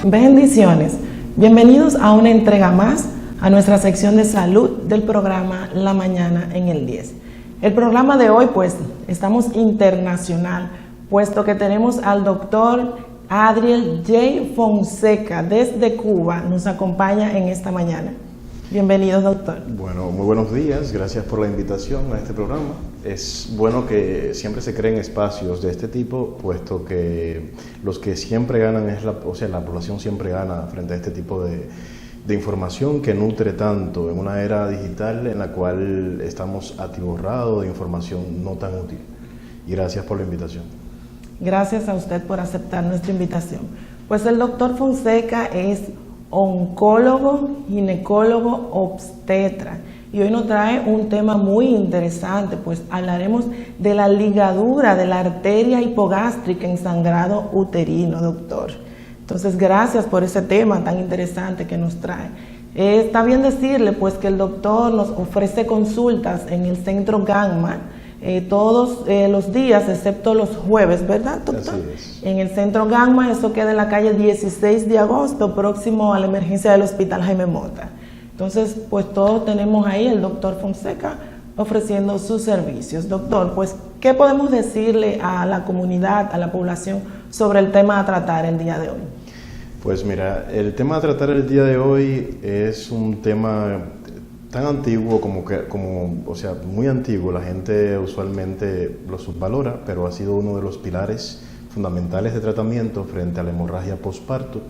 Bendiciones. Bienvenidos a una entrega más a nuestra sección de salud del programa La Mañana en el 10. El programa de hoy, pues, estamos internacional, puesto que tenemos al doctor Adriel J. Fonseca desde Cuba, nos acompaña en esta mañana. Bienvenido, doctor. Bueno, muy buenos días, gracias por la invitación a este programa. Es bueno que siempre se creen espacios de este tipo, puesto que los que siempre ganan la población siempre gana frente a este tipo de información que nutre tanto en una era digital en la cual estamos atiborrados de información no tan útil. Y gracias por la invitación. Gracias a usted por aceptar nuestra invitación. Pues el doctor Fonseca es oncólogo, ginecólogo, obstetra. Y hoy nos trae un tema muy interesante, pues hablaremos de la ligadura de la arteria hipogástrica en sangrado uterino, doctor. Entonces, gracias por ese tema tan interesante que nos trae. Está bien decirle, pues, que el doctor nos ofrece consultas en el Centro Gamma todos los días, excepto los jueves, ¿verdad, doctor? Así es. En el Centro Gamma, eso queda en la calle 16 de agosto, próximo a la emergencia del Hospital Jaime Mota. Entonces, pues todos tenemos ahí el doctor Fonseca ofreciendo sus servicios. Doctor, pues, ¿qué podemos decirle a la comunidad, a la población, sobre el tema a tratar el día de hoy? Pues mira, el tema a tratar el día de hoy es un tema tan antiguo muy antiguo. La gente usualmente lo subvalora, pero ha sido uno de los pilares fundamentales de tratamiento frente a la hemorragia postparto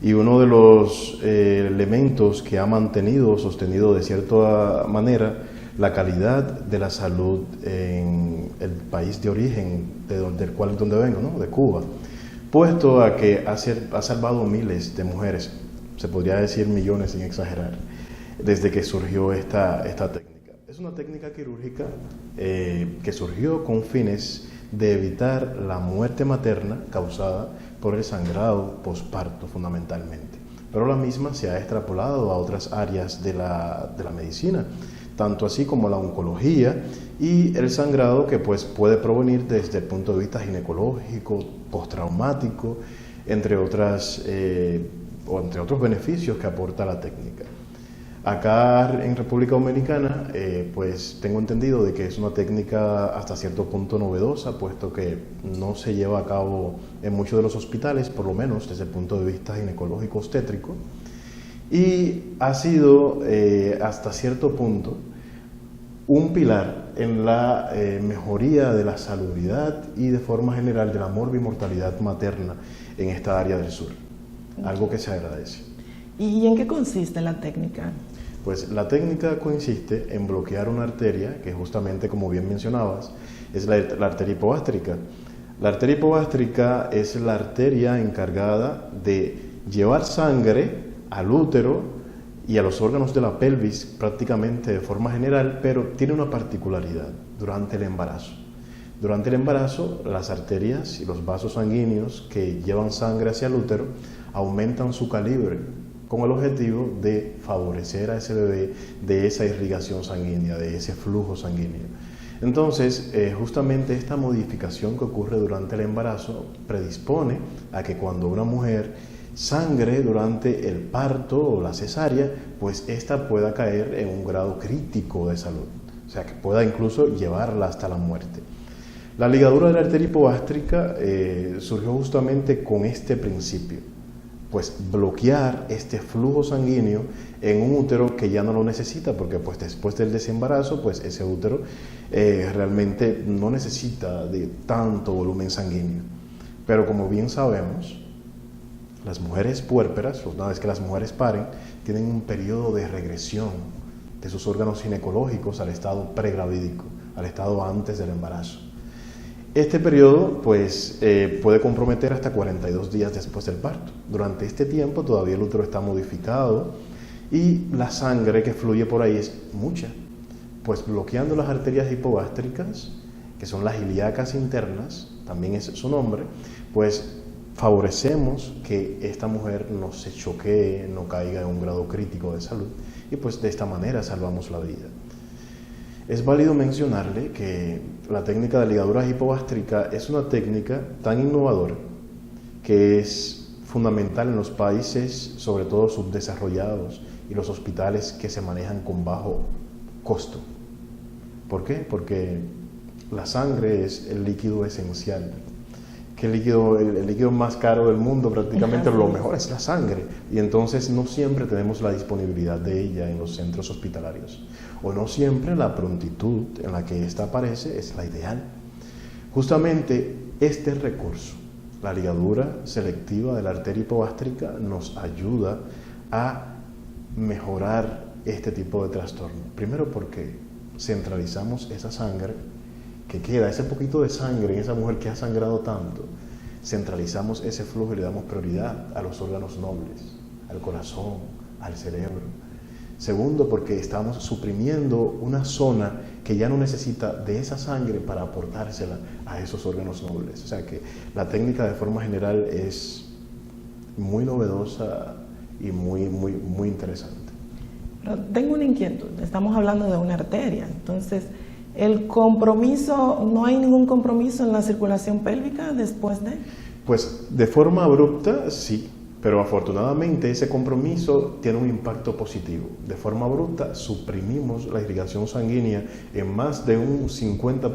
y uno de los elementos que ha sostenido de cierta manera la calidad de la salud en el país de origen donde vengo, ¿no? De Cuba, puesto a que ha salvado miles de mujeres, se podría decir millones sin exagerar, desde que surgió esta técnica. Es una técnica quirúrgica que surgió con fines de evitar la muerte materna causada por el sangrado posparto fundamentalmente. Pero la misma se ha extrapolado a otras áreas de la medicina, tanto así como la oncología y el sangrado que pues puede provenir desde el punto de vista ginecológico, postraumático, entre otros beneficios que aporta la técnica. Acá en República Dominicana, pues tengo entendido de que es una técnica hasta cierto punto novedosa, puesto que no se lleva a cabo en muchos de los hospitales, por lo menos desde el punto de vista ginecológico obstétrico, y ha sido hasta cierto punto un pilar en la mejoría de la salubridad y de forma general de la morbimortalidad materna en esta área del sur, algo que se agradece. ¿Y en qué consiste la técnica? Pues la técnica consiste en bloquear una arteria, que justamente, como bien mencionabas, es la arteria hipogástrica. La arteria hipogástrica es la arteria encargada de llevar sangre al útero y a los órganos de la pelvis prácticamente de forma general, pero tiene una particularidad durante el embarazo. Durante el embarazo, las arterias y los vasos sanguíneos que llevan sangre hacia el útero aumentan su calibre, con el objetivo de favorecer a ese bebé de esa irrigación sanguínea, de ese flujo sanguíneo. Entonces, justamente esta modificación que ocurre durante el embarazo predispone a que cuando una mujer sangre durante el parto o la cesárea, pues esta pueda caer en un grado crítico de salud, o sea, que pueda incluso llevarla hasta la muerte. La ligadura de la arteria hipogástrica surgió justamente con este principio, pues bloquear este flujo sanguíneo en un útero que ya no lo necesita, porque pues después del desembarazo, pues ese útero realmente no necesita de tanto volumen sanguíneo. Pero como bien sabemos, las mujeres puérperas, una vez que las mujeres paren, tienen un periodo de regresión de sus órganos ginecológicos al estado pregravídico, al estado antes del embarazo. Este periodo pues, puede comprometer hasta 42 días después del parto. Durante este tiempo todavía el útero está modificado y la sangre que fluye por ahí es mucha. Pues bloqueando las arterias hipogástricas, que son las ilíacas internas, también es su nombre, pues favorecemos que esta mujer no se choquee, no caiga en un grado crítico de salud y pues de esta manera salvamos la vida. Es válido mencionarle que la técnica de ligadura hipogástrica es una técnica tan innovadora que es fundamental en los países, sobre todo subdesarrollados, y los hospitales que se manejan con bajo costo. ¿Por qué? Porque la sangre es el líquido esencial. Que el líquido más caro del mundo, prácticamente lo mejor es la sangre, y entonces no siempre tenemos la disponibilidad de ella en los centros hospitalarios, o no siempre la prontitud en la que ésta aparece es la ideal. Justamente este recurso, la ligadura selectiva de la arteria hipogástrica, nos ayuda a mejorar este tipo de trastorno. Primero porque centralizamos esa sangre que queda, ese poquito de sangre en esa mujer que ha sangrado tanto, centralizamos ese flujo y le damos prioridad a los órganos nobles, al corazón, al cerebro. Segundo, porque estamos suprimiendo una zona que ya no necesita de esa sangre para aportársela a esos órganos nobles. O sea que la técnica de forma general es muy novedosa y muy interesante. Pero tengo una inquietud, estamos hablando de una arteria, entonces el compromiso, ¿no hay ningún compromiso en la circulación pélvica después de? Pues de forma abrupta sí, pero afortunadamente ese compromiso tiene un impacto positivo. De forma abrupta suprimimos la irrigación sanguínea en más de un 50%,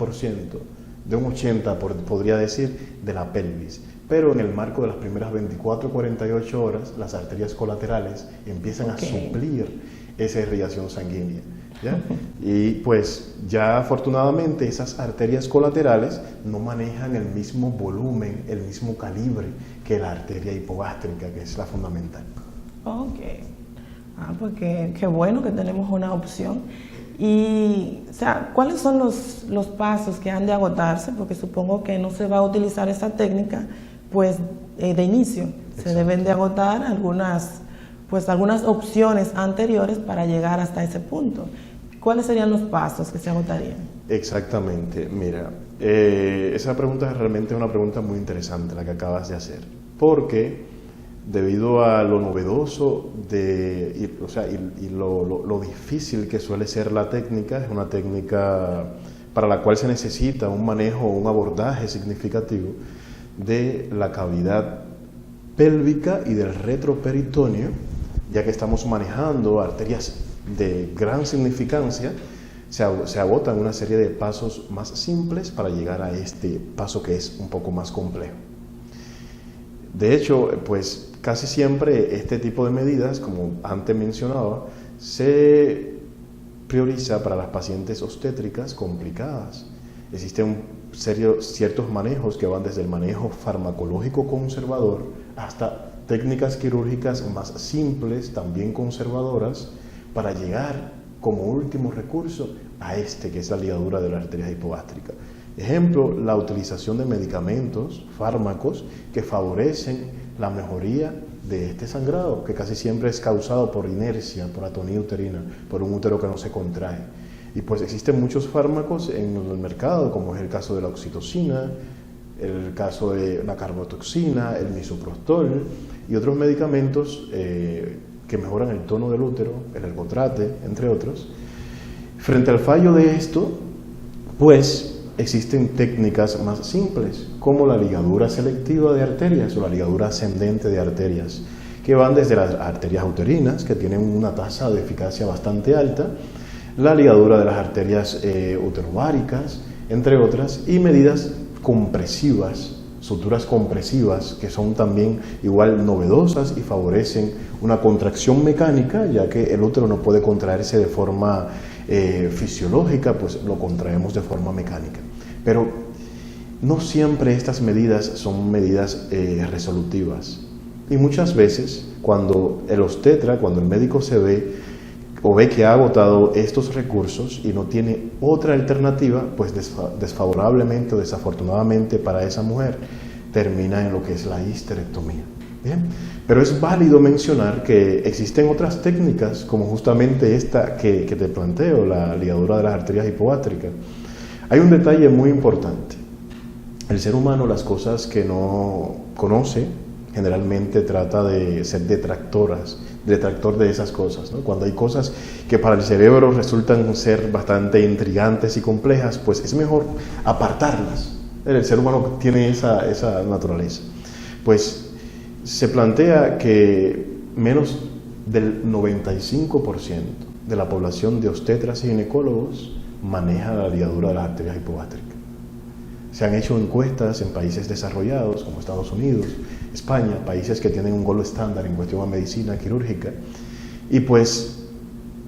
de un 80% podría decir, de la pelvis. Pero en el marco de las primeras 24-48 horas, las arterias colaterales empiezan a suplir esa irrigación sanguínea, ¿ya? Y pues ya afortunadamente esas arterias colaterales no manejan el mismo volumen, el mismo calibre que la arteria hipogástrica, que es la fundamental. Ok. Pues qué bueno que tenemos una opción. Y, o sea, ¿cuáles son los pasos que han de agotarse? Porque supongo que no se va a utilizar esa técnica pues de inicio. Exacto. Se deben de agotar algunas opciones anteriores para llegar hasta ese punto. ¿Cuáles serían los pasos que se agotarían? Exactamente. Mira, esa pregunta es realmente una pregunta muy interesante la que acabas de hacer, porque debido a lo novedoso y lo difícil que suele ser la técnica, es una técnica para la cual se necesita un manejo, un abordaje significativo de la cavidad pélvica y del retroperitoneo, ya que estamos manejando arterias de gran significancia. Se agotan una serie de pasos más simples para llegar a este paso que es un poco más complejo. De hecho, pues casi siempre este tipo de medidas, como antes mencionaba, se prioriza para las pacientes obstétricas complicadas. Existen ciertos manejos que van desde el manejo farmacológico conservador hasta técnicas quirúrgicas más simples, también conservadoras, para llegar como último recurso a que es la ligadura de la arteria hipogástrica. Ejemplo, la utilización de medicamentos, fármacos que favorecen la mejoría de este sangrado, que casi siempre es causado por inercia, por atonía uterina, por un útero que no se contrae. Y pues existen muchos fármacos en el mercado, como es el caso de la oxitocina, el caso de la carbotoxina, el misoprostol y otros medicamentos que mejoran el tono del útero, el ergotrate, entre otros. Frente al fallo de esto, pues existen técnicas más simples, como la ligadura selectiva de arterias o la ligadura ascendente de arterias, que van desde las arterias uterinas, que tienen una tasa de eficacia bastante alta, la ligadura de las arterias uterováricas, entre otras, y medidas compresivas, suturas compresivas, que son también igual novedosas y favorecen una contracción mecánica, ya que el útero no puede contraerse de forma fisiológica, pues lo contraemos de forma mecánica. Pero no siempre estas medidas son medidas resolutivas, y muchas veces cuando el obstetra, cuando el médico ve que ha agotado estos recursos y no tiene otra alternativa, pues desfavorablemente o desafortunadamente para esa mujer termina en lo que es la histerectomía. Bien, pero es válido mencionar que existen otras técnicas, como justamente esta que te planteo, la ligadura de las arterias hipogástricas. Hay un detalle muy importante. El ser humano, las cosas que no conoce, generalmente trata de ser detractor de esas cosas, ¿no? Cuando hay cosas que para el cerebro resultan ser bastante intrigantes y complejas, pues es mejor apartarlas. El ser humano tiene esa naturaleza. Pues Se plantea que menos del 95% de la población de obstetras y ginecólogos maneja la ligadura de las arterias hipogástricas. Se han hecho encuestas en países desarrollados como Estados Unidos, España, países que tienen un gold estándar en cuestión a medicina quirúrgica, y pues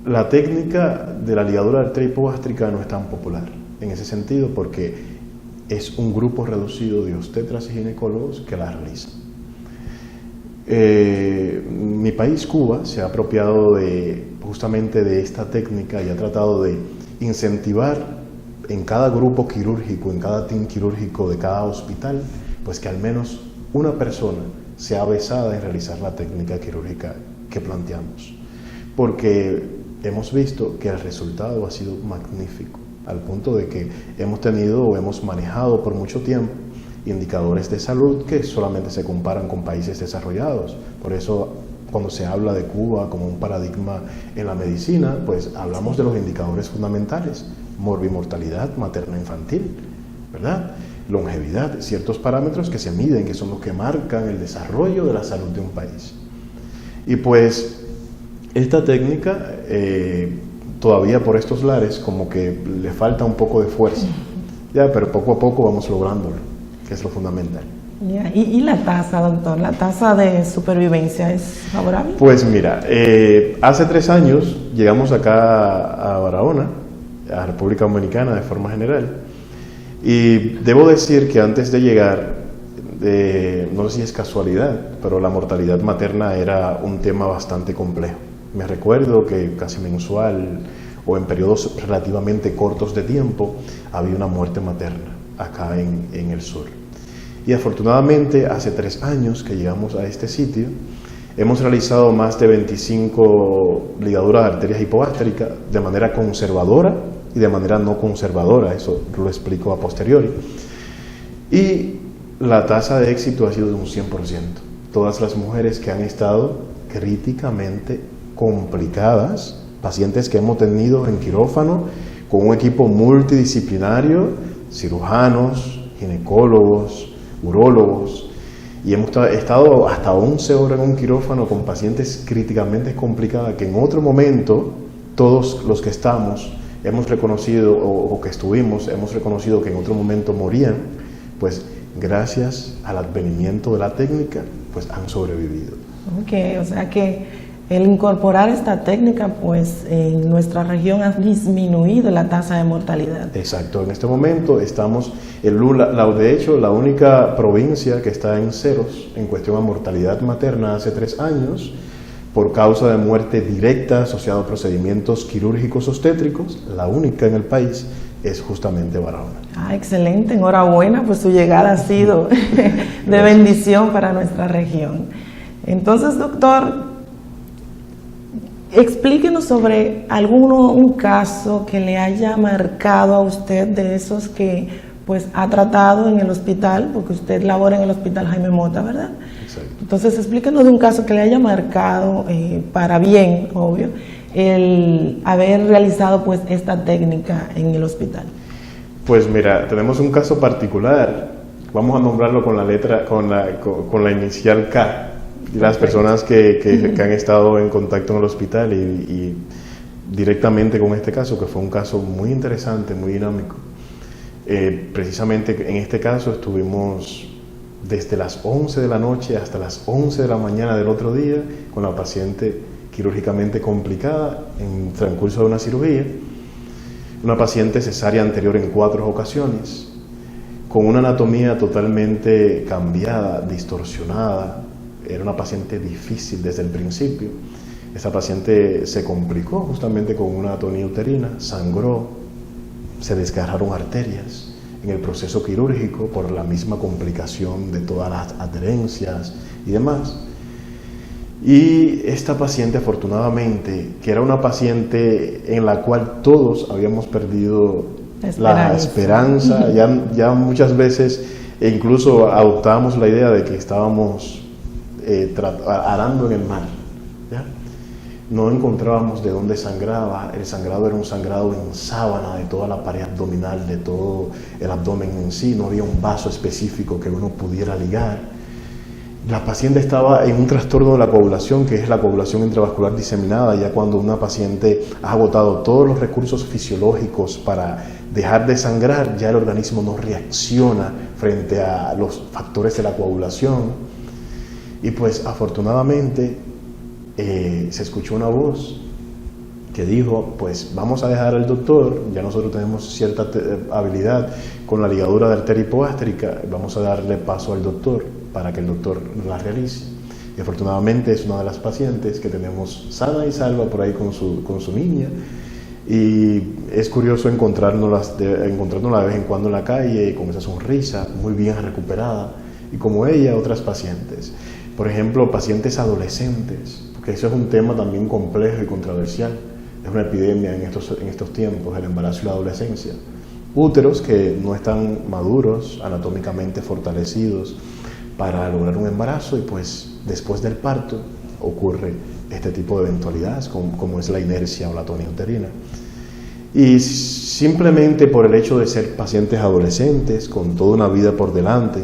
la técnica de la ligadura de arteria hipogástrica no es tan popular en ese sentido porque es un grupo reducido de obstetras y ginecólogos que la realizan. Mi país, Cuba, se ha apropiado justamente de esta técnica y ha tratado de incentivar en cada grupo quirúrgico, en cada team quirúrgico de cada hospital, pues que al menos una persona sea avesada en realizar la técnica quirúrgica que planteamos. Porque hemos visto que el resultado ha sido magnífico, al punto de que hemos tenido o hemos manejado por mucho tiempo indicadores de salud que solamente se comparan con países desarrollados. Por eso, cuando se habla de Cuba como un paradigma en la medicina, pues hablamos de los indicadores fundamentales: morbimortalidad materno-infantil, ¿verdad? Longevidad, ciertos parámetros que se miden, que son los que marcan el desarrollo de la salud de un país. Y pues esta técnica todavía por estos lares como que le falta un poco de fuerza, ya, pero poco a poco vamos lográndolo, que es lo fundamental. ¿Y la tasa, doctor? ¿La tasa de supervivencia es favorable? Pues mira, hace 3 años llegamos acá a Barahona, a República Dominicana de forma general, y debo decir que antes de llegar, no sé si es casualidad, pero la mortalidad materna era un tema bastante complejo. Me recuerdo que casi mensual o en periodos relativamente cortos de tiempo había una muerte materna acá en el sur. Y afortunadamente hace 3 años que llegamos a este sitio, hemos realizado más de 25 ligaduras de arterias hipogástricas de manera conservadora y de manera no conservadora, eso lo explico a posteriori. Y la tasa de éxito ha sido de un 100%. Todas las mujeres que han estado críticamente complicadas, pacientes que hemos tenido en quirófano con un equipo multidisciplinario, cirujanos, ginecólogos, urólogos, y hemos estado hasta 11 horas en un quirófano con pacientes críticamente complicadas que en otro momento todos los que estamos hemos reconocido o que estuvimos, hemos reconocido que en otro momento morían, pues gracias al advenimiento de la técnica, pues han sobrevivido. Ok, o sea que el incorporar esta técnica, pues en nuestra región ha disminuido la tasa de mortalidad. Exacto, en este momento estamos, de hecho, la única provincia que está en ceros en cuestión a mortalidad materna hace 3 años, por causa de muerte directa asociada a procedimientos quirúrgicos obstétricos, la única en el país es justamente Barahona. Ah, excelente, enhorabuena, pues su llegada ha sido de bendición para nuestra región. Entonces, doctor, explíquenos sobre un caso que le haya marcado a usted de esos que pues ha tratado en el hospital, porque usted labora en el Hospital Jaime Mota, ¿verdad? Exacto. Entonces, explíquenos de un caso que le haya marcado, para bien, obvio, el haber realizado pues esta técnica en el hospital. Pues mira, tenemos un caso particular, vamos a nombrarlo con la letra, con la inicial K. Las personas que han estado en contacto en el hospital y directamente con este caso, que fue un caso muy interesante, muy dinámico. Precisamente en este caso estuvimos desde las 11 de la noche hasta las 11 de la mañana del otro día con la paciente quirúrgicamente complicada en transcurso de una cirugía, una paciente cesárea anterior en 4 ocasiones, con una anatomía totalmente cambiada, distorsionada. Era una paciente difícil desde el principio. Esa paciente se complicó justamente con una atonía uterina, sangró, se desgarraron arterias en el proceso quirúrgico por la misma complicación de todas las adherencias y demás. Y esta paciente, afortunadamente, que era una paciente en la cual todos habíamos perdido la esperanza, ya muchas veces, e incluso adoptábamos la idea de que estábamos arando en el mar, ¿ya? No encontrábamos de dónde sangraba, el sangrado era un sangrado en sábana de toda la pared abdominal, de todo el abdomen en sí, no había un vaso específico que uno pudiera ligar. La paciente estaba en un trastorno de la coagulación, que es la coagulación intravascular diseminada, ya cuando una paciente ha agotado todos los recursos fisiológicos para dejar de sangrar, ya el organismo no reacciona frente a los factores de la coagulación. Y pues afortunadamente se escuchó una voz que dijo, pues vamos a dejar al doctor, ya nosotros tenemos cierta habilidad con la ligadura de arteria hipogástrica, vamos a darle paso al doctor para que el doctor la realice. Y afortunadamente es una de las pacientes que tenemos sana y salva por ahí con su niña, y es curioso encontrarnos de vez en cuando en la calle con esa sonrisa, muy bien recuperada, y como ella, otras pacientes. Por ejemplo, pacientes adolescentes, porque eso es un tema también complejo y controversial. Es una epidemia en estos tiempos, el embarazo y la adolescencia. Úteros que no están maduros, anatómicamente fortalecidos para lograr un embarazo, y pues después del parto ocurre este tipo de eventualidades como es la inercia o la tonía uterina. Y simplemente por el hecho de ser pacientes adolescentes con toda una vida por delante,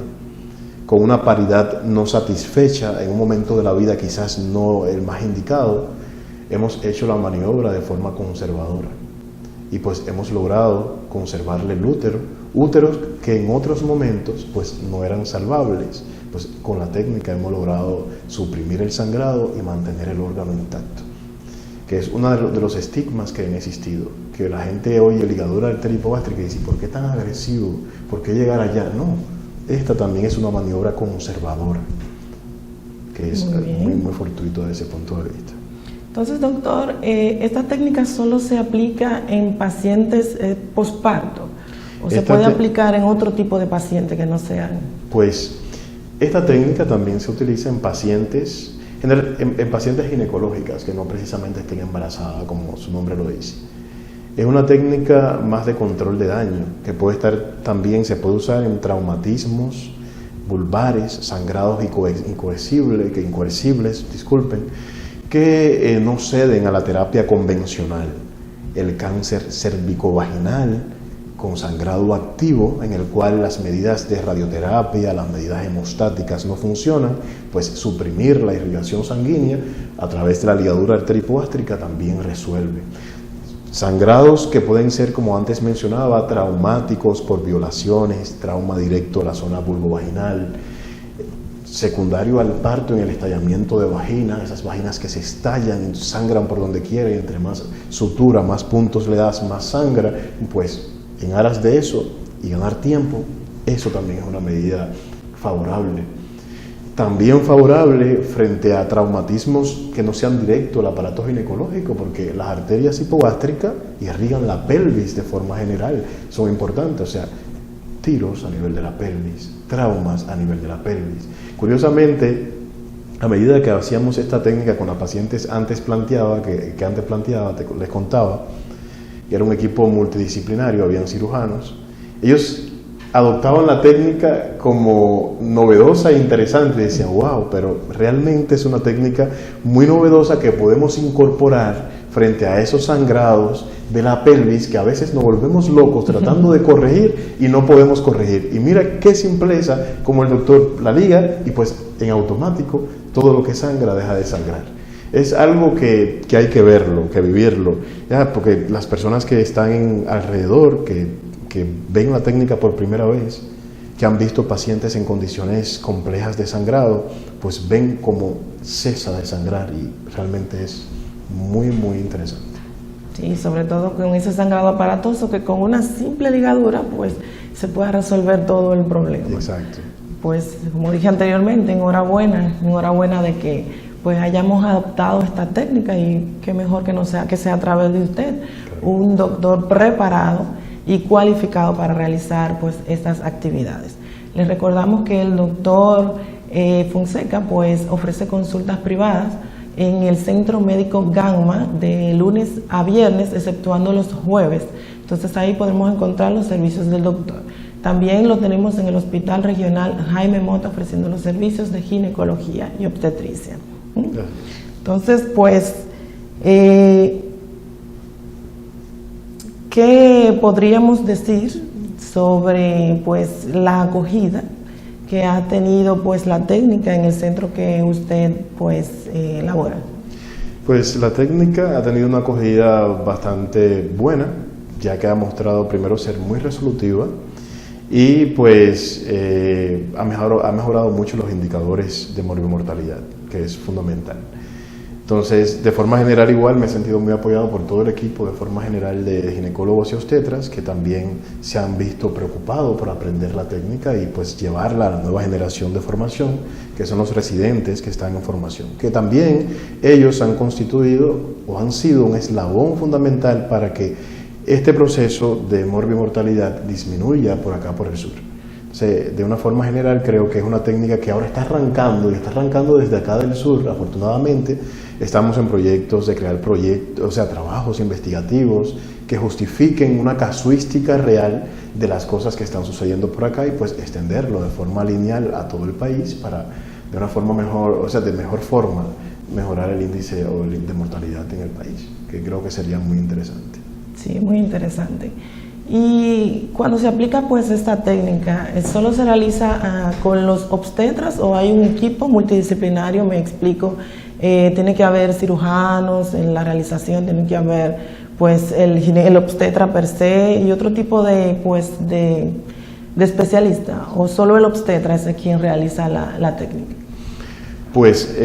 con una paridad no satisfecha en un momento de la vida quizás no el más indicado, hemos hecho la maniobra de forma conservadora y pues hemos logrado conservarle el útero, úteros que en otros momentos pues no eran salvables. Pues con la técnica hemos logrado suprimir el sangrado y mantener el órgano intacto, que es uno de los estigmas que han existido, que la gente oye ligadura arteria hipogástrica y dice, ¿por qué tan agresivo? ¿Por qué llegar allá? No, esta también es una maniobra conservadora, que es muy fortuito desde ese punto de vista. Entonces, doctor, ¿esta técnica solo se aplica en pacientes posparto o se puede aplicar en otro tipo de pacientes que no sean? Pues esta técnica también se utiliza en pacientes, en pacientes ginecológicas que no precisamente estén embarazadas, como su nombre lo dice. Es una técnica más de control de daño, que se puede usar en traumatismos vulvares, sangrados incoercibles, que no ceden a la terapia convencional. El cáncer cervicovaginal con sangrado activo, en el cual las medidas de radioterapia, las medidas hemostáticas no funcionan, pues suprimir la irrigación sanguínea a través de la ligadura arteria hipogástrica también resuelve. Sangrados que pueden ser, como antes mencionaba, traumáticos por violaciones, trauma directo a la zona vulvovaginal, secundario al parto en el estallamiento de vagina, esas vaginas que se estallan y sangran por donde quiera, y entre más sutura, más puntos le das, más sangra, pues en aras de eso y ganar tiempo, eso también es una medida favorable. También favorable frente a traumatismos que no sean directos al aparato ginecológico, porque las arterias hipogástricas irrigan la pelvis de forma general, son importantes, o sea, tiros a nivel de la pelvis, traumas a nivel de la pelvis. Curiosamente, a medida que hacíamos esta técnica con las pacientes antes planteaba, les contaba, que era un equipo multidisciplinario, habían cirujanos, ellos adoptaban la técnica como novedosa e interesante, y decían, wow, pero realmente es una técnica muy novedosa que podemos incorporar frente a esos sangrados de la pelvis que a veces nos volvemos locos tratando de corregir y no podemos corregir. Y mira qué simpleza, como el doctor la liga y pues en automático todo lo que sangra deja de sangrar. Es algo que hay que verlo, que vivirlo, ya, porque las personas que están alrededor, que ven la técnica por primera vez, que han visto pacientes en condiciones complejas de sangrado, pues ven cómo cesa de sangrar y realmente es muy interesante. Sí, sobre todo con ese sangrado aparatoso que con una simple ligadura pues se puede resolver todo el problema. Exacto. Pues como dije anteriormente, enhorabuena de que pues hayamos adoptado esta técnica, y qué mejor que sea a través de usted, un doctor preparado y cualificado para realizar pues estas actividades. Les recordamos que el doctor Fonseca pues ofrece consultas privadas en el Centro Médico Gamma de lunes a viernes, exceptuando los jueves. Entonces ahí podemos encontrar los servicios del doctor. También lo tenemos en el Hospital Regional Jaime Mota, ofreciendo los servicios de ginecología y obstetricia. Entonces, pues, ¿qué podríamos decir sobre pues la acogida que ha tenido pues la técnica en el centro que usted pues labora? Pues la técnica ha tenido una acogida bastante buena, ya que ha mostrado primero ser muy resolutiva y pues ha mejorado mucho los indicadores de morbimortalidad, que es fundamental. Entonces, de forma general igual me he sentido muy apoyado por todo el equipo de forma general de ginecólogos y obstetras, que también se han visto preocupados por aprender la técnica y pues llevarla a la nueva generación de formación, que son los residentes que están en formación, que también ellos han constituido o han sido un eslabón fundamental para que este proceso de morbimortalidad disminuya por acá por el sur. Entonces, de una forma general creo que es una técnica que ahora está arrancando y está arrancando desde acá del sur, afortunadamente. Estamos en proyectos de crear trabajos investigativos que justifiquen una casuística real de las cosas que están sucediendo por acá y pues extenderlo de forma lineal a todo el país para de una forma mejor, de mejor forma mejorar el índice de mortalidad en el país, que creo que sería muy interesante. Sí, muy interesante. Y cuando se aplica pues esta técnica, ¿solo se realiza con los obstetras o hay un equipo multidisciplinario? Me explico. Tiene que haber cirujanos en la realización, tiene que haber pues el obstetra per se y otro tipo de especialista, o solo el obstetra es quien realiza la técnica. Pues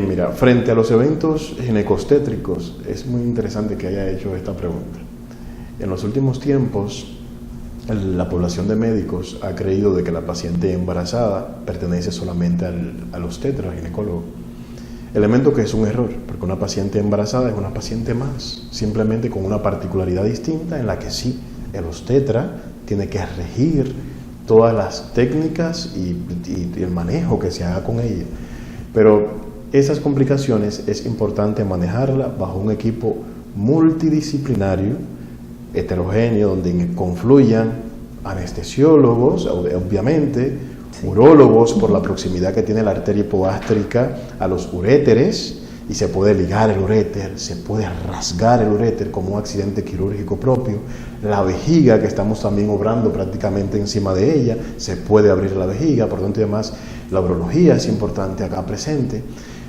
mira, frente a los eventos ginecostétricos es muy interesante que haya hecho esta pregunta. En los últimos tiempos la población de médicos ha creído de que la paciente embarazada pertenece solamente al obstetra, al ginecólogo. Elemento que es un error, porque una paciente embarazada es una paciente más, simplemente con una particularidad distinta en la que sí, el obstetra tiene que regir todas las técnicas y el manejo que se haga con ella. Pero esas complicaciones es importante manejarla bajo un equipo multidisciplinario, heterogéneo, donde confluyan anestesiólogos, obviamente, urólogos por la proximidad que tiene la arteria hipogástrica a los uréteres, y se puede ligar el uréter, se puede rasgar el uréter como un accidente quirúrgico propio, la vejiga, que estamos también obrando prácticamente encima de ella, se puede abrir la vejiga, por tanto y demás, la urología es importante acá presente.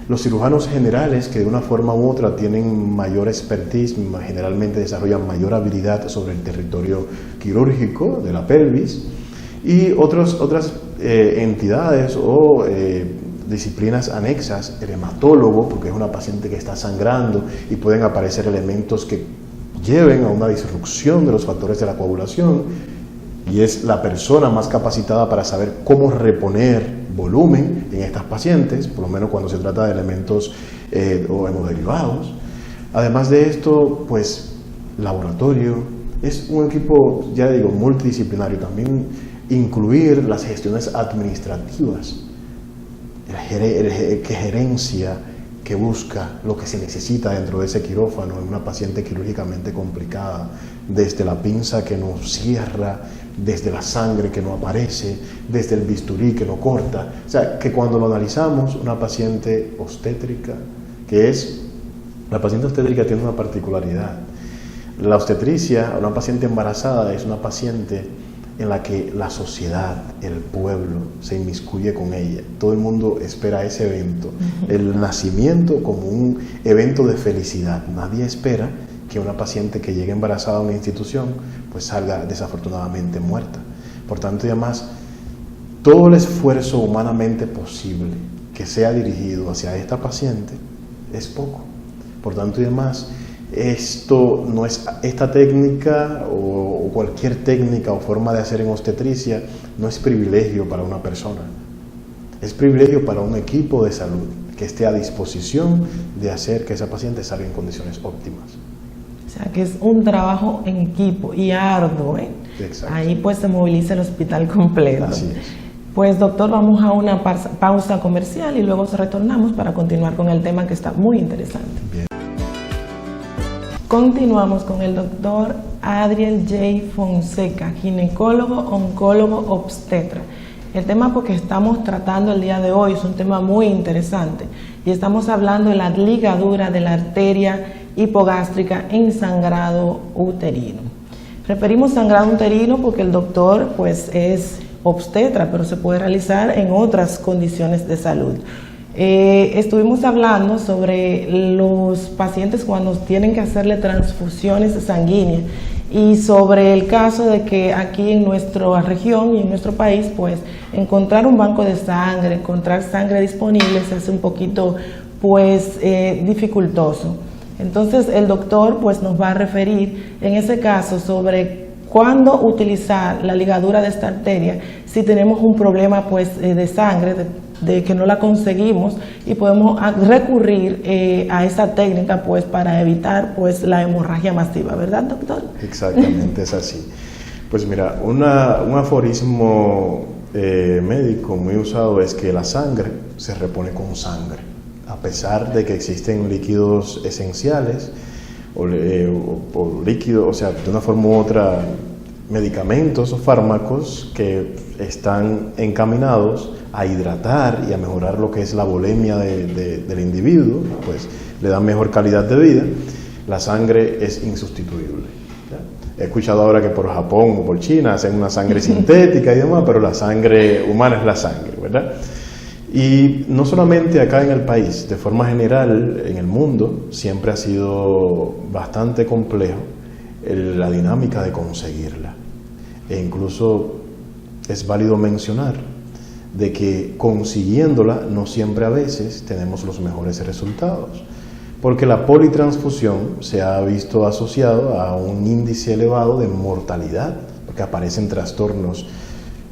Los cirujanos generales, que de una forma u otra tienen mayor expertise, generalmente desarrollan mayor habilidad sobre el territorio quirúrgico de la pelvis, y otras entidades o disciplinas anexas, el hematólogo, porque es una paciente que está sangrando y pueden aparecer elementos que lleven a una disrupción de los factores de la coagulación, y es la persona más capacitada para saber cómo reponer volumen en estas pacientes, por lo menos cuando se trata de elementos o hemoderivados. Además de esto, pues laboratorio, es un equipo, ya digo, multidisciplinario. También incluir las gestiones administrativas, gerencia que busca lo que se necesita dentro de ese quirófano en una paciente quirúrgicamente complicada, desde la pinza que no cierra, desde la sangre que no aparece, desde el bisturí que no corta. O sea, que cuando lo analizamos, una paciente obstétrica, la paciente obstétrica tiene una particularidad. La obstetricia, una paciente embarazada, es una paciente en la que la sociedad, el pueblo, se inmiscuye con ella. Todo el mundo espera ese evento, el nacimiento como un evento de felicidad. Nadie espera que una paciente que llegue embarazada a una institución pues salga desafortunadamente muerta. Por tanto, y además, todo el esfuerzo humanamente posible que sea dirigido hacia esta paciente es poco. Por tanto, y además, esta técnica o cualquier técnica o forma de hacer en obstetricia no es privilegio para una persona, es privilegio para un equipo de salud que esté a disposición de hacer que esa paciente salga en condiciones óptimas. O sea, que es un trabajo en equipo y arduo, ¿eh? Exacto. Ahí pues se moviliza el hospital completo. Así es. Pues doctor, vamos a una pausa comercial y luego retornamos para continuar con el tema que está muy interesante. Bien. Continuamos con el doctor Adriel J. Fonseca, ginecólogo, oncólogo, obstetra. El tema que estamos tratando el día de hoy es un tema muy interesante y estamos hablando de la ligadura de la arteria hipogástrica en sangrado uterino. Referimos sangrado uterino porque el doctor pues es obstetra, pero se puede realizar en otras condiciones de salud. Estuvimos hablando sobre los pacientes cuando tienen que hacerle transfusiones sanguíneas y sobre el caso de que aquí en nuestra región y en nuestro país, pues encontrar un banco de sangre, encontrar sangre disponible se hace un poquito pues dificultoso. Entonces el doctor pues nos va a referir en ese caso sobre cuándo utilizar la ligadura de esta arteria si tenemos un problema pues de sangre, de que no la conseguimos, y podemos recurrir a esa técnica pues para evitar pues la hemorragia masiva, ¿verdad, doctor? Exactamente, es así. Pues mira, un aforismo médico muy usado es que la sangre se repone con sangre, a pesar de que existen líquidos esenciales o líquidos, o sea, de una forma u otra, medicamentos o fármacos que están encaminados a hidratar y a mejorar lo que es la volemia del individuo, pues le dan mejor calidad de vida. La sangre es insustituible, ¿ya? He escuchado ahora que por Japón o por China hacen una sangre sintética y demás, pero la sangre humana es la sangre, ¿verdad? Y no solamente acá en el país, de forma general en el mundo siempre ha sido bastante complejo la dinámica de conseguirla. E incluso es válido mencionar de que consiguiéndola no siempre a veces tenemos los mejores resultados, porque la politransfusión se ha visto asociado a un índice elevado de mortalidad, porque aparecen trastornos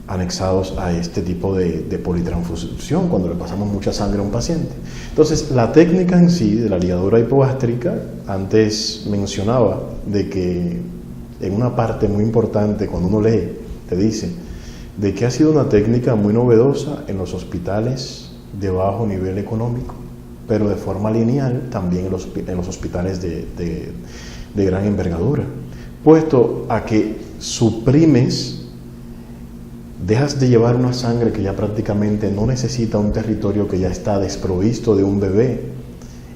anexados a este tipo de politransfusión cuando le pasamos mucha sangre a un paciente. Entonces, la técnica en sí de la ligadura hipogástrica, antes mencionaba de que en una parte muy importante cuando uno lee, te dice de que ha sido una técnica muy novedosa en los hospitales de bajo nivel económico, pero de forma lineal también en los hospitales de gran envergadura, puesto a que suprimes, dejas de llevar una sangre que ya prácticamente no necesita un territorio que ya está desprovisto de un bebé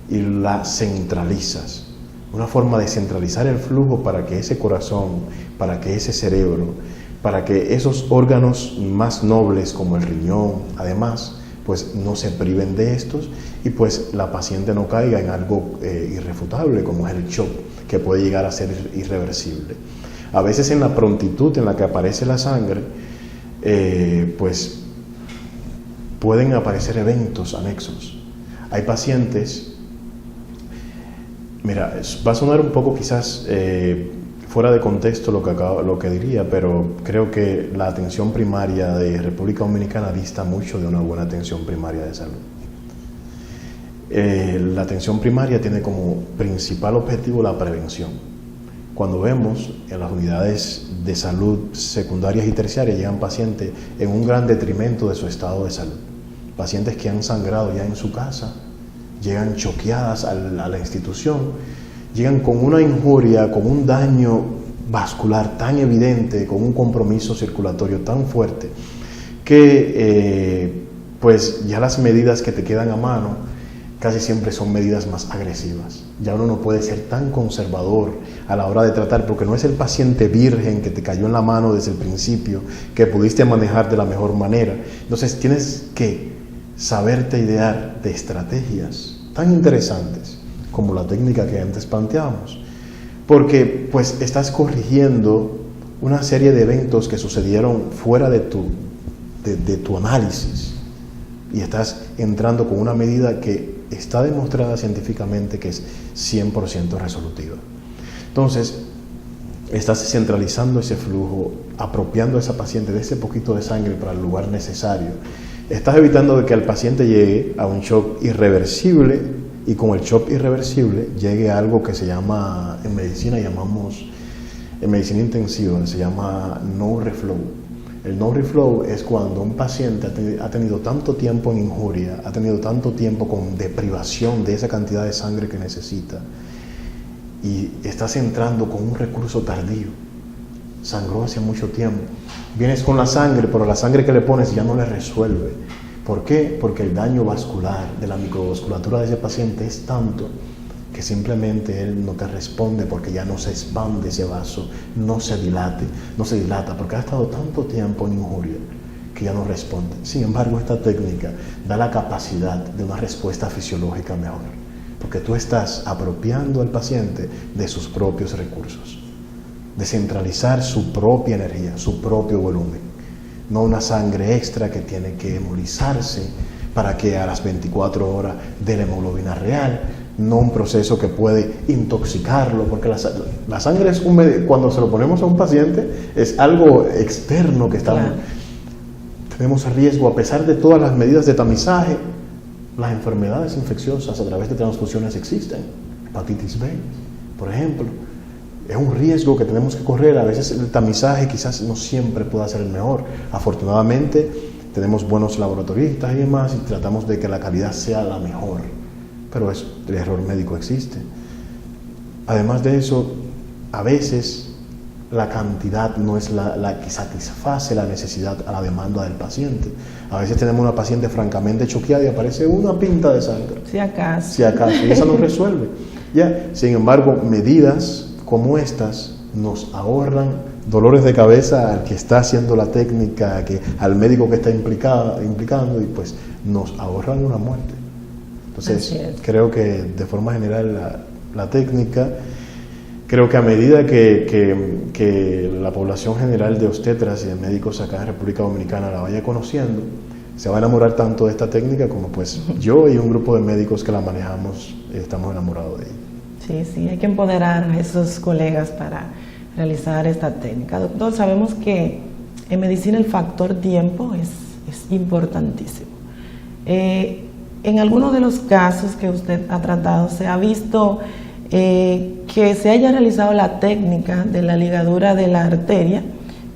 y la centralizas. Una forma de centralizar el flujo para que ese corazón, para que ese cerebro, para que esos órganos más nobles como el riñón, además, pues no se priven de estos y pues la paciente no caiga en algo irrefutable como es el shock, que puede llegar a ser irreversible. A veces en la prontitud en la que aparece la sangre, pues pueden aparecer eventos anexos. Hay pacientes, mira, va a sonar un poco quizás fuera de contexto lo que diría, pero creo que la atención primaria de República Dominicana dista mucho de una buena atención primaria de salud. La atención primaria tiene como principal objetivo la prevención. Cuando vemos en las unidades de salud secundarias y terciarias llegan pacientes en un gran detrimento de su estado de salud. Pacientes que han sangrado ya en su casa, llegan choqueadas a la institución, llegan con una injuria, con un daño vascular tan evidente, con un compromiso circulatorio tan fuerte, que pues ya las medidas que te quedan a mano casi siempre son medidas más agresivas. Ya uno no puede ser tan conservador a la hora de tratar, porque no es el paciente virgen que te cayó en la mano desde el principio, que pudiste manejar de la mejor manera. Entonces tienes que saberte idear de estrategias tan interesantes como la técnica que antes planteábamos, porque pues estás corrigiendo una serie de eventos que sucedieron fuera de tu análisis y estás entrando con una medida que está demostrada científicamente que es 100% resolutiva. Entonces, estás centralizando ese flujo, apropiando a esa paciente de ese poquito de sangre para el lugar necesario. Estás evitando de que el paciente llegue a un shock irreversible y con el shock irreversible llegue a algo que se llama, en medicina en medicina intensiva, se llama no reflow. El no reflow es cuando un paciente ha tenido tanto tiempo en injuria, ha tenido tanto tiempo con deprivación de esa cantidad de sangre que necesita y estás entrando con un recurso tardío. Sangró hace mucho tiempo. Vienes con la sangre, pero la sangre que le pones ya no le resuelve. ¿Por qué? Porque el daño vascular de la microvasculatura de ese paciente es tanto que simplemente él no te responde porque ya no se expande ese vaso, no se dilata porque ha estado tanto tiempo en injuria que ya no responde. Sin embargo, esta técnica da la capacidad de una respuesta fisiológica mejor, porque tú estás apropiando al paciente de sus propios recursos, de centralizar su propia energía, su propio volumen, no una sangre extra que tiene que hemolizarse para que a las 24 horas dé la hemoglobina real, no un proceso que puede intoxicarlo, porque la sangre es cuando se lo ponemos a un paciente es algo externo que estamos... Claro. Tenemos riesgo, a pesar de todas las medidas de tamizaje, las enfermedades infecciosas a través de transfusiones existen. Hepatitis B, por ejemplo, es un riesgo que tenemos que correr. A veces el tamizaje quizás no siempre pueda ser el mejor. Afortunadamente tenemos buenos laboratoristas y demás y tratamos de que la calidad sea la mejor, pero el error médico existe. Además de eso, a veces la cantidad no es la que satisface la necesidad a la demanda del paciente. A veces tenemos una paciente francamente choqueada y aparece una pinta de sangre. Si acaso. Y esa no resuelve. ¿Ya? Sin embargo, medidas como estas nos ahorran dolores de cabeza al que está haciendo la técnica, al médico que está implicando, y pues nos ahorran una muerte. Entonces, creo que de forma general la técnica... Creo que a medida que la población general de obstetras y de médicos acá en República Dominicana la vaya conociendo, se va a enamorar tanto de esta técnica como pues yo y un grupo de médicos que la manejamos estamos enamorados de ella. Sí, hay que empoderar a esos colegas para realizar esta técnica. Doctor, sabemos que en medicina el factor tiempo es importantísimo. En algunos de los casos que usted ha tratado se ha visto que se haya realizado la técnica de la ligadura de la arteria,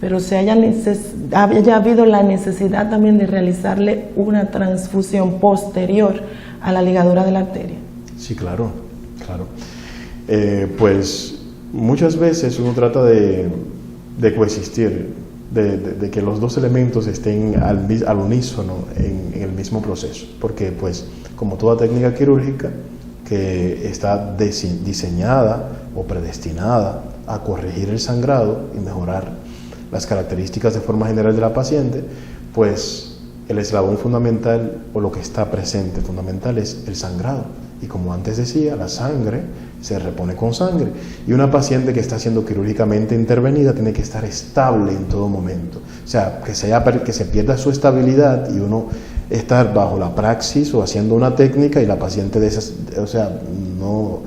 pero haya habido la necesidad también de realizarle una transfusión posterior a la ligadura de la arteria. Sí, claro. Pues muchas veces uno trata de coexistir, de que los dos elementos estén al unísono en el mismo proceso, porque pues como toda técnica quirúrgica que está diseñada o predestinada a corregir el sangrado y mejorar las características de forma general de la paciente, pues el eslabón fundamental o lo que está presente fundamental es el sangrado. Y como antes decía, la sangre se repone con sangre. Y una paciente que está siendo quirúrgicamente intervenida tiene que estar estable en todo momento. O sea, que se pierda su estabilidad y uno estar bajo la praxis o haciendo una técnica y la paciente no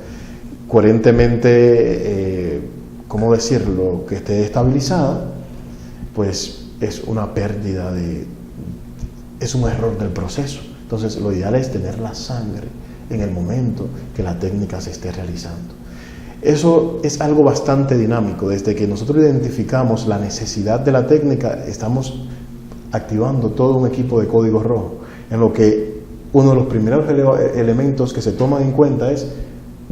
coherentemente, ¿cómo decirlo?, que esté estabilizada, pues es una pérdida es un error del proceso. Entonces lo ideal es tener la sangre en el momento que la técnica se esté realizando. Eso es algo bastante dinámico. Desde que nosotros identificamos la necesidad de la técnica, estamos activando todo un equipo de código rojo, en lo que uno de los primeros elementos que se toman en cuenta es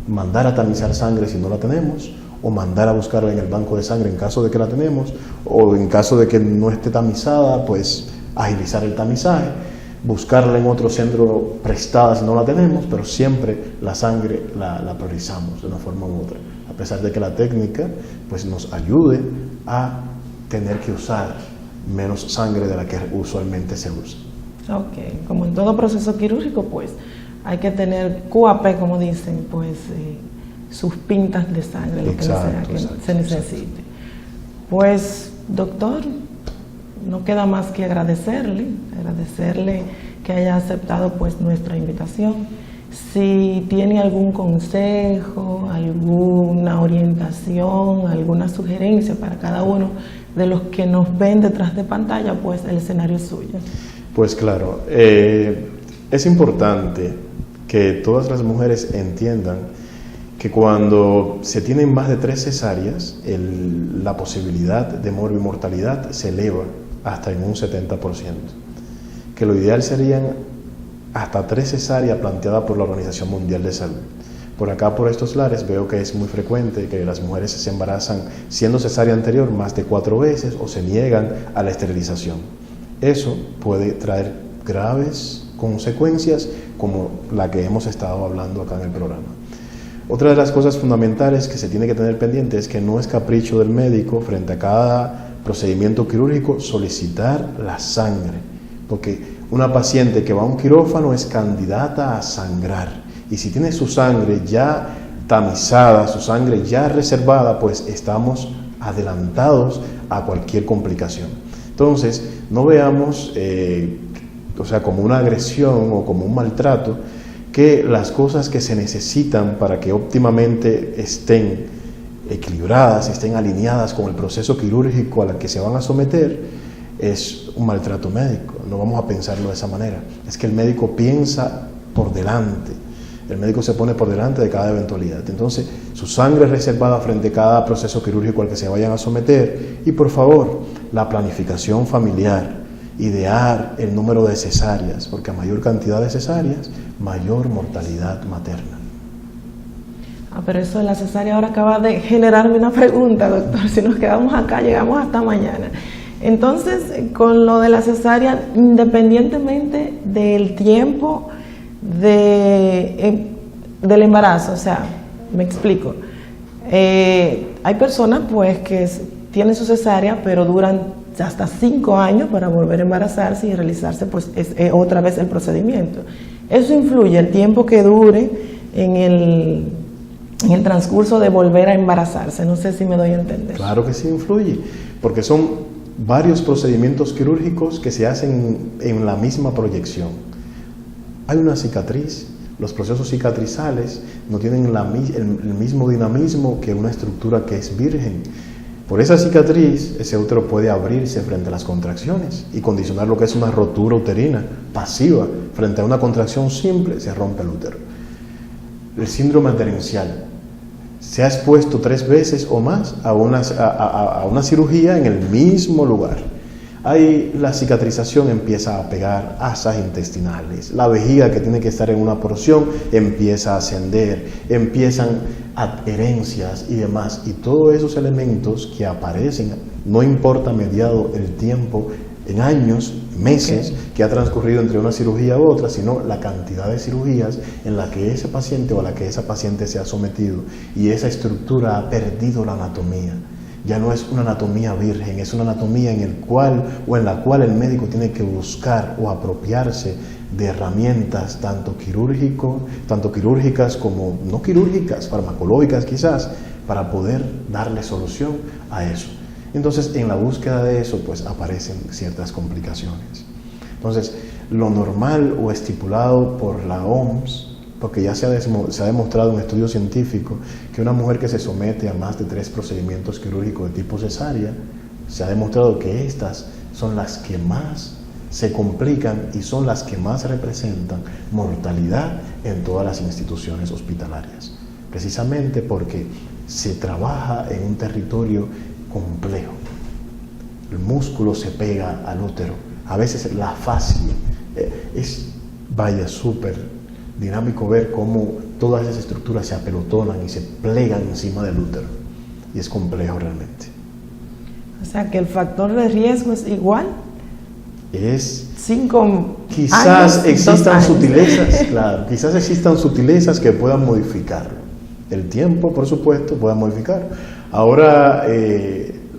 mandar a tamizar sangre si no la tenemos, o mandar a buscarla en el banco de sangre en caso de que la tenemos, o en caso de que no esté tamizada, pues agilizar el tamizaje, buscarla en otro centro prestada si no la tenemos, pero siempre la sangre la priorizamos de una forma u otra, a pesar de que la técnica pues nos ayude a tener que usar menos sangre de la que usualmente se usa. Ok, como en todo proceso quirúrgico, pues hay que tener QAP, como dicen, pues sus pintas de sangre, lo que se necesite. Pues, doctor, no queda más que agradecerle que haya aceptado pues nuestra invitación. Si tiene algún consejo, alguna orientación, alguna sugerencia para cada uno de los que nos ven detrás de pantalla, pues el escenario es suyo. Pues claro, es importante que todas las mujeres entiendan que cuando se tienen más de 3 cesáreas, la posibilidad de morbimortalidad se eleva hasta en un 70%. Que lo ideal serían hasta 3 cesáreas planteadas por la Organización Mundial de Salud. Por acá, por estos lares, veo que es muy frecuente que las mujeres se embarazan siendo cesárea anterior más de 4 veces o se niegan a la esterilización. Eso puede traer graves consecuencias como la que hemos estado hablando acá en el programa. Otra de las cosas fundamentales que se tiene que tener pendiente es que no es capricho del médico frente a cada procedimiento quirúrgico, solicitar la sangre, porque una paciente que va a un quirófano es candidata a sangrar, y si tiene su sangre ya tamizada, su sangre ya reservada, pues estamos adelantados a cualquier complicación. Entonces, no veamos como una agresión o como un maltrato, que las cosas que se necesitan para que óptimamente estén equilibradas, estén alineadas con el proceso quirúrgico al que se van a someter, es un maltrato médico. No vamos a pensarlo de esa manera. Es que el médico piensa por delante. El médico se pone por delante de cada eventualidad. Entonces, su sangre es reservada frente a cada proceso quirúrgico al que se vayan a someter. Y por favor, la planificación familiar, idear el número de cesáreas, porque a mayor cantidad de cesáreas, mayor mortalidad materna. Pero eso de la cesárea ahora acaba de generarme una pregunta, doctor. Si nos quedamos acá, llegamos hasta mañana. Entonces, con lo de la cesárea, independientemente del tiempo del embarazo, o sea, me explico. Hay personas pues que tienen su cesárea, pero duran hasta 5 años para volver a embarazarse y realizarse pues otra vez el procedimiento. Eso influye el tiempo que dure en el transcurso de volver a embarazarse. No sé si me doy a entender. Claro que sí influye, porque son varios procedimientos quirúrgicos que se hacen en la misma proyección. Hay una cicatriz, los procesos cicatrizales no tienen el mismo dinamismo que una estructura que es virgen. Por esa cicatriz, ese útero puede abrirse frente a las contracciones y condicionar lo que es una rotura uterina pasiva. Frente a una contracción simple, se rompe el útero. El síndrome adherencial. Se ha expuesto 3 veces o más a una cirugía en el mismo lugar. Ahí la cicatrización empieza a pegar asas intestinales, la vejiga que tiene que estar en una porción empieza a ascender, empiezan adherencias y demás, y todos esos elementos que aparecen, no importa mediado el tiempo, en años, meses, que ha transcurrido entre una cirugía u otra, sino la cantidad de cirugías en la que ese paciente o a la que esa paciente se ha sometido, y esa estructura ha perdido la anatomía. Ya no es una anatomía virgen, es una anatomía en la cual el médico tiene que buscar o apropiarse de herramientas tanto quirúrgicas como no quirúrgicas, farmacológicas quizás, para poder darle solución a eso. Entonces, en la búsqueda de eso, pues aparecen ciertas complicaciones. Entonces, lo normal o estipulado por la OMS, porque ya se ha demostrado en un estudio científico que una mujer que se somete a más de 3 procedimientos quirúrgicos de tipo cesárea, se ha demostrado que estas son las que más se complican y son las que más representan mortalidad en todas las instituciones hospitalarias, precisamente porque se trabaja en un territorio complejo. El músculo se pega al útero, a veces la fascia, súper dinámico ver cómo todas esas estructuras se apelotonan y se plegan encima del útero, y es complejo realmente. O sea que el factor de riesgo es igual. Es 5 quizás años, existan sutilezas, claro, quizás existan sutilezas que puedan modificarlo. El tiempo, por supuesto, pueda modificar. Ahora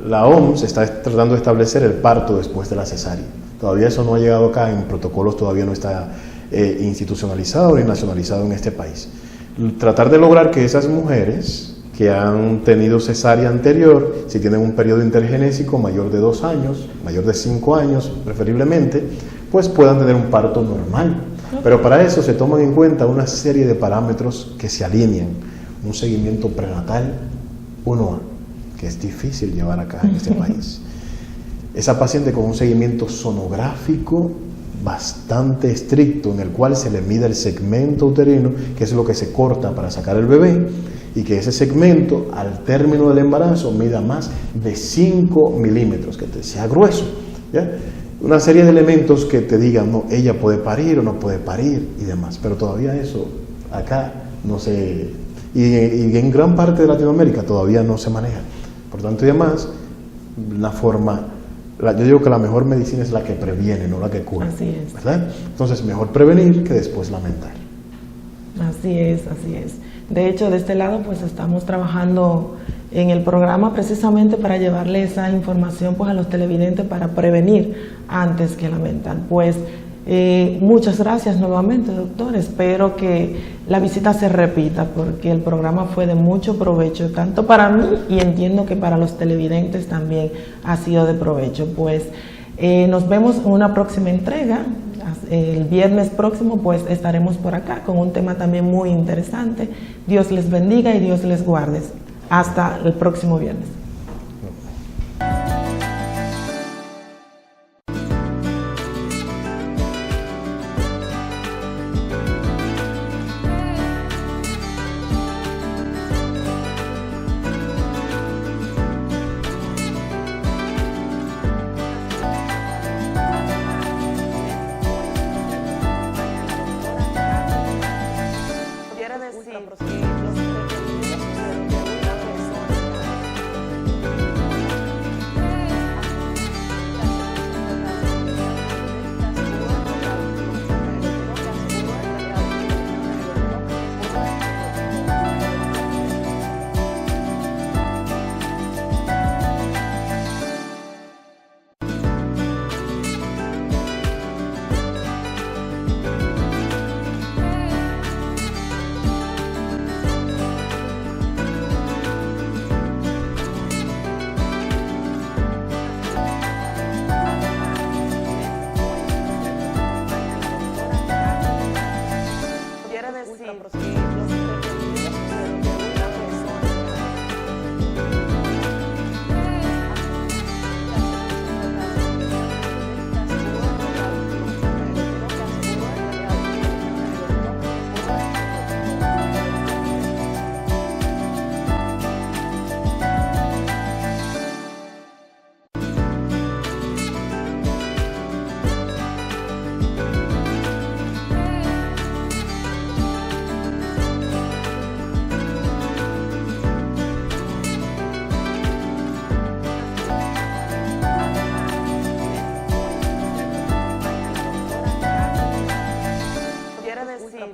la OMS está tratando de establecer el parto después de la cesárea. Todavía eso no ha llegado acá, en protocolos todavía no está institucionalizado ni nacionalizado en este país. Tratar de lograr que esas mujeres que han tenido cesárea anterior, si tienen un periodo intergenésico mayor de 2 años, mayor de 5 años preferiblemente, pues puedan tener un parto normal. Pero para eso se toman en cuenta una serie de parámetros que se alinean. Un seguimiento prenatal 1A, que es difícil llevar acá en este país. Esa paciente con un seguimiento sonográfico bastante estricto, en el cual se le mide el segmento uterino, que es lo que se corta para sacar el bebé, y que ese segmento al término del embarazo mida más de 5 milímetros, que sea grueso, ¿ya? Una serie de elementos que te digan, no, ella puede parir o no puede parir y demás, pero todavía eso acá no se, y en gran parte de Latinoamérica todavía no se maneja. Por tanto y demás, yo digo que la mejor medicina es la que previene, no la que cura. Así es. ¿Verdad? Entonces, mejor prevenir que después lamentar. Así es, así es. De hecho, de este lado, pues estamos trabajando en el programa precisamente para llevarle esa información pues a los televidentes para prevenir antes que lamentar. Pues muchas gracias nuevamente, doctor. Espero que la visita se repita porque el programa fue de mucho provecho, tanto para mí y entiendo que para los televidentes también ha sido de provecho. Pues nos vemos en una próxima entrega. El viernes próximo pues estaremos por acá con un tema también muy interesante. Dios les bendiga y Dios les guarde. Hasta el próximo viernes.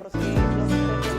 Ultra